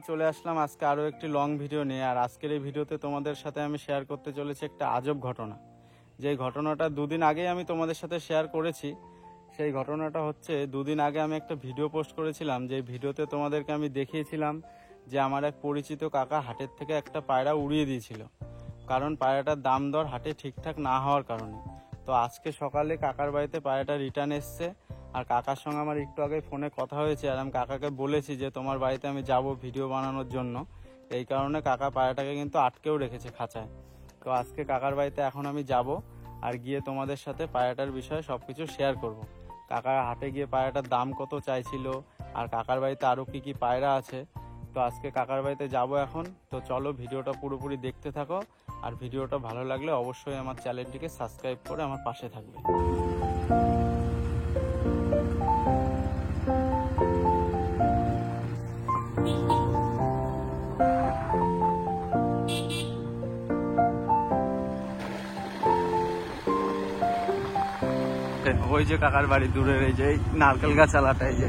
চলে আসলাম আজকে আরো একটি লং ভিডিও নিয়ে। আর আজকের এই ভিডিওতে তোমাদের সাথে আমি শেয়ার করতে চলেছি একটা আজব ঘটনা। যে ঘটনাটা দুদিন আগেই আমি তোমাদের সাথে শেয়ার করেছি। সেই ঘটনাটা হচ্ছে, দুদিন আগে আমি একটা ভিডিও পোস্ট করেছিলাম, যে ভিডিওতে তোমাদেরকে আমি দেখিয়েছিলাম যে আমার এক পরিচিত কাকা হাটের থেকে একটা পায়রা উড়িয়ে দিয়েছিল, কারণ পায়রাটার দাম দর হাটে ঠিকঠাক না হওয়ার কারণে। তো আজকে সকালে কাকার বাড়িতে পায়রাটা রিটার্ন এসছে। আর কাকার সঙ্গে আমার একটু আগে ফোনে কথা হয়েছে, আর আমি কাকাকে বলেছি যে তোমার বাড়িতে আমি যাব ভিডিও বানানোর জন্য। এই কারণে কাকা পায়রাটাকে কিন্তু আটকেও রেখেছে খাঁচায়। তো আজকে কাকার বাড়িতে এখন আমি যাব, আর গিয়ে তোমাদের সাথে পায়রাটার বিষয়ে সব কিছু শেয়ার করব। কাকার হাটে গিয়ে পায়রাটার দাম কত চাইছিল, আর কাকার বাড়িতে আরও কী কী পায়রা আছে। তো আজকে কাকার বাড়িতে যাব এখন। তো চলো ভিডিওটা পুরোপুরি দেখতে থাকো, আর ভিডিওটা ভালো লাগলে অবশ্যই আমার চ্যানেলটিকে সাবস্ক্রাইব করে আমার পাশে থাকবে। ওই যে কাকার বাড়ি দূরের, এই যে নারকেল গাছ আলাটা, এই যে।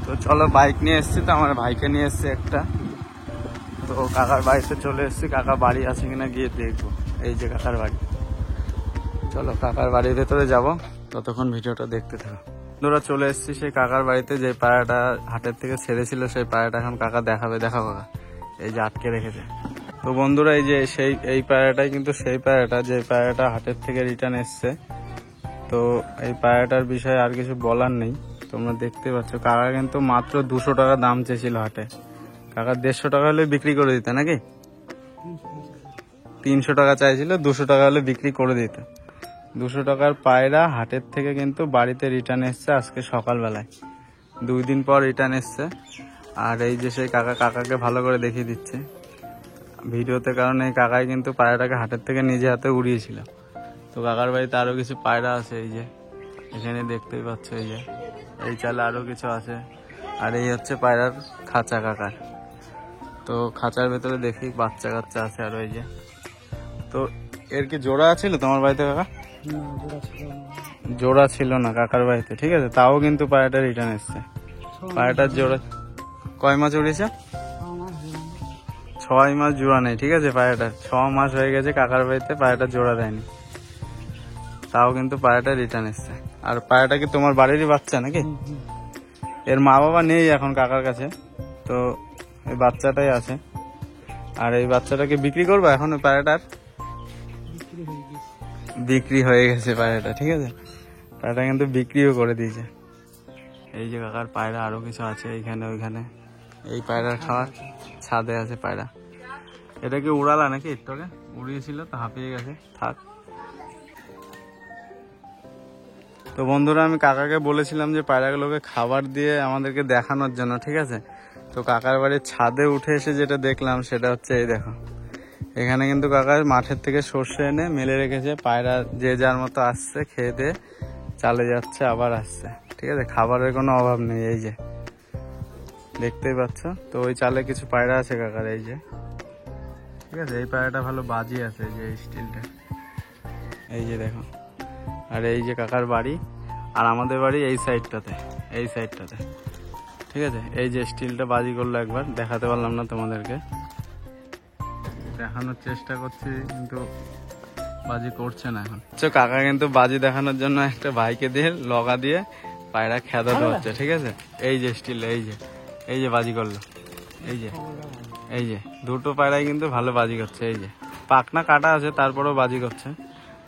তো চলো, বাইক নিয়ে এসছি, তো আমার ভাইকে নিয়ে এসছি একটা। তো কাকার বাড়িতে চলে এসছি, কাকা বাড়ি আছে কিনা গিয়ে দেখবো। এই যে কাকার বাড়ি। চলো কাকার বাড়ির ভেতরে যাব, ততক্ষণ ভিডিওটা দেখতে থাকো। বন্ধুরা চলে এসছি সেই কাকার বাড়িতে। যে পায়রাটা হাটের থেকে ছেড়েছিল, সেই পায়রাটা এখন কাকা দেখাবে। দেখাও কাকা, এই যে আটকে রেখেছে। তো বন্ধুরা এই যে এই পায়রাটাই কিন্তু সেই পায়রাটা, যে পায়রাটা হাটের থেকে রিটার্ন এসছে। তো এই পায়রাটার বিষয়ে আর কিছু বলার নেই, তোমরা দেখতে পাচ্ছ। কাকা কিন্তু মাত্র 200 টাকা দাম চেয়েছিল হাটে। কাকা 150 টাকা হলে বিক্রি করে দিতে নাকি? 300 টাকা চাইছিল, 200 টাকা হলে বিক্রি করে দিতে। 200 টাকার পায়রা হাটের থেকে কিন্তু বাড়িতে রিটার্ন এসছে আজকে সকালবেলায়। 2 দিন পর রিটার্ন এসছে। আর এই যে সেই কাকাকে ভালো করে দেখিয়ে দিচ্ছে ভিডিওতে, কারণ এই কাকাই কিন্তু পায়রাটাকে হাটের থেকে নিজে হাতে উড়িয়েছিল। তো কাকার বাড়িতে আরো কিছু পায়রা আছে, এই যে এখানে দেখতেই পাচ্ছ। এই যে এই চালে আরো কিছু আছে। আর এই হচ্ছে পায়রার খাঁচা কাকার। তো খাঁচার ভেতরে দেখি বাচ্চা কাচ্চা আছে। আর এই যে, তো এর কি জোড়া ছিল তোমার বাড়িতে কাকা? জোড়া ছিল না কাকার বাড়িতে, ঠিক আছে। তাও কিন্তু পায়রাটা রিটার্ন এসছে। পায়রাটার জোড়া কয় মাস উড়েছে? 6 মাস জোড়া নেই, ঠিক আছে। পায়রাটা 6 মাস হয়ে গেছে কাকার বাড়িতে, পায়রাটা জোড়া দেয়নি, তাও কিন্তু পায়রাটা রিটার্ন এসছে। আর পায়রাটা কি তোমার বাড়িরই বাচ্চা নাকি? এর মা বাবা নেই এখন কাকার কাছে, তো এই বাচ্চাটাই আছে। আর এই বাচ্চাটাকে বিক্রি করবো এখন। ওই পায়রাটার বিক্রি হয়ে গেছে পায়রাটা, ঠিক আছে। পায়রাটা কিন্তু বিক্রিও করে দিয়েছে। এই যে কাকার পায়রা আরো কিছু আছে এইখানে ওইখানে। এই পায়রার খাওয়ার ছাদে আছে পায়রা। এটাকে উড়ালা নাকি? একটু আগে উড়িয়েছিল, তো হাঁপিয়ে গেছে, থাক। তো বন্ধুরা আমি কাকাকে বলেছিলাম যে পায়রাগুলোকে খাবার দিয়ে আমাদেরকে দেখানোর জন্য, ঠিক আছে। তো কাকার বাড়ির ছাদে উঠে এসে যেটা দেখলাম সেটা হচ্ছে, এই দেখো এখানে কিন্তু কাকার মাঠের থেকে সর্ষে এনে মেলে রেখেছে। পায়রা যে যার মতো আসছে, খেয়ে দিয়ে চালে যাচ্ছে, আবার আসছে, ঠিক আছে। খাবারের কোনো অভাব নেই, এই যে দেখতেই পাচ্ছ। তো ওই চালে কিছু পায়রা আছে কাকার, এই যে, ঠিক আছে। এই পায়রাটা ভালো বাজি আছে, এই যে এই স্টিলটা, এই যে দেখো। আর এই যে কাকার বাড়ি, আর আমাদের বাড়ি এই সাইডটাতে, এই সাইডটাতে, ঠিক আছে। এই যে স্টিলটা বাজি করলো একবার, দেখাতে পারলাম না তোমাদেরকে, দেখানোর চেষ্টা করছি কিন্তু বাজি করছে না এখন। কাকা কিন্তু বাজি দেখানোর জন্য একটা ভাইকে দিয়ে লগা দিয়ে পায়রা খেদাতে হচ্ছে, ঠিক আছে। এই যে স্টিল, এই যে বাজি করলো, এই যে দুটো পায়রাই কিন্তু ভালো বাজি করছে। এই যে পাখনা কাটা আছে, তারপরেও বাজি করছে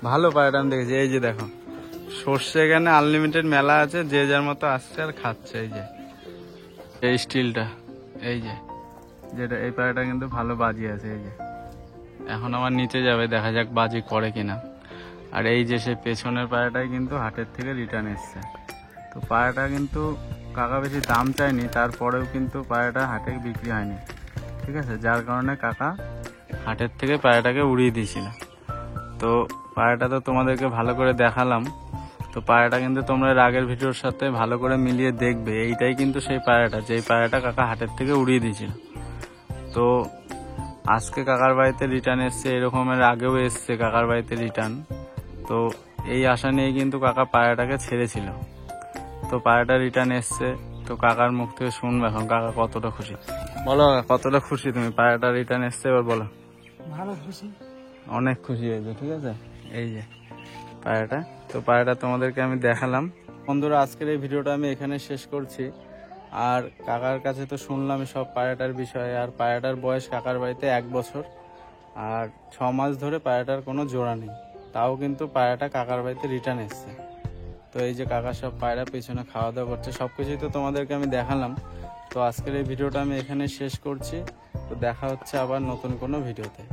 ভালো পায়রাটা আমি দেখেছি। এই যে দেখো সর্ষে এখানে আনলিমিটেড মেলা আছে, যে যার মতো আসছে আর খাচ্ছে। এই যে এই স্টিলটা, এই যে যেটা, এই পায়রাটা কিন্তু ভালো বাজি আছে। এই যে এখন আমার নিচে যাবে, দেখা যাক বাজি করে কিনা। আর এই যে সে পেছনের পায়রাটাই কিন্তু হাটের থেকে রিটার্ন এসছে। তো পায়রাটা কিন্তু কাকা বেশি দাম চায়নি, তারপরেও কিন্তু পায়রাটা হাটে বিক্রি হয়নি, ঠিক আছে। যার কারণে কাকা হাটের থেকে পায়রাটাকে উড়িয়ে দিয়েছিল। তো পায়রাটা তো তোমাদেরকে ভালো করে দেখালাম। তো পায়রাটা কিন্তু তোমরা এর আগের ভিডিওর সাথে ভালো করে মিলিয়ে দেখবে। এইটাই কিন্তু সেই পায়রাটা, যেই পায়রাটা কাকা হাটের থেকে উড়িয়ে দিয়েছিল। তো আজকে কাকার বাড়িতে রিটার্ন এসছে, এরকমের আগেও এসছে কাকার বাড়িতে রিটার্ন। তো এই আশা নিয়ে কিন্তু কাকা পায়রাটাকে ছেড়েছিল। তো পায়রাটা রিটার্ন এসছে, তো কাকার মুখ থেকে শুনবে এখন কাকা কতটা খুশি। বলো কতটা খুশি তুমি পায়রাটা রিটার্ন এসছে, এবার বলো। ভালো খুশি, অনেক খুশি হয়েছে, ঠিক আছে। এই যে পায়রাটা, তো পায়রাটা তোমাদেরকে আমি দেখালাম। বন্ধুরা, আজকের এই ভিডিওটা আমি এখানে শেষ করছি। আর কাকার কাছে তো শুনলাম সব পায়রাটার বিষয়ে। আর পায়রাটার বয়স কাকার বাড়িতে 1 বছর আর 6 মাস ধরে পায়রাটার কোনো জোড়া নেই, তাও কিন্তু পায়রাটা কাকার বাড়িতে রিটার্ন এসছে। তো এই যে কাকা সব পায়রা পেছনে খাওয়া দাওয়া করছে, সব কিছুই তো তোমাদেরকে আমি দেখালাম। তো আজকের এই ভিডিওটা আমি এখানে শেষ করছি। তো দেখা হচ্ছে আবার নতুন কোনো ভিডিওতে।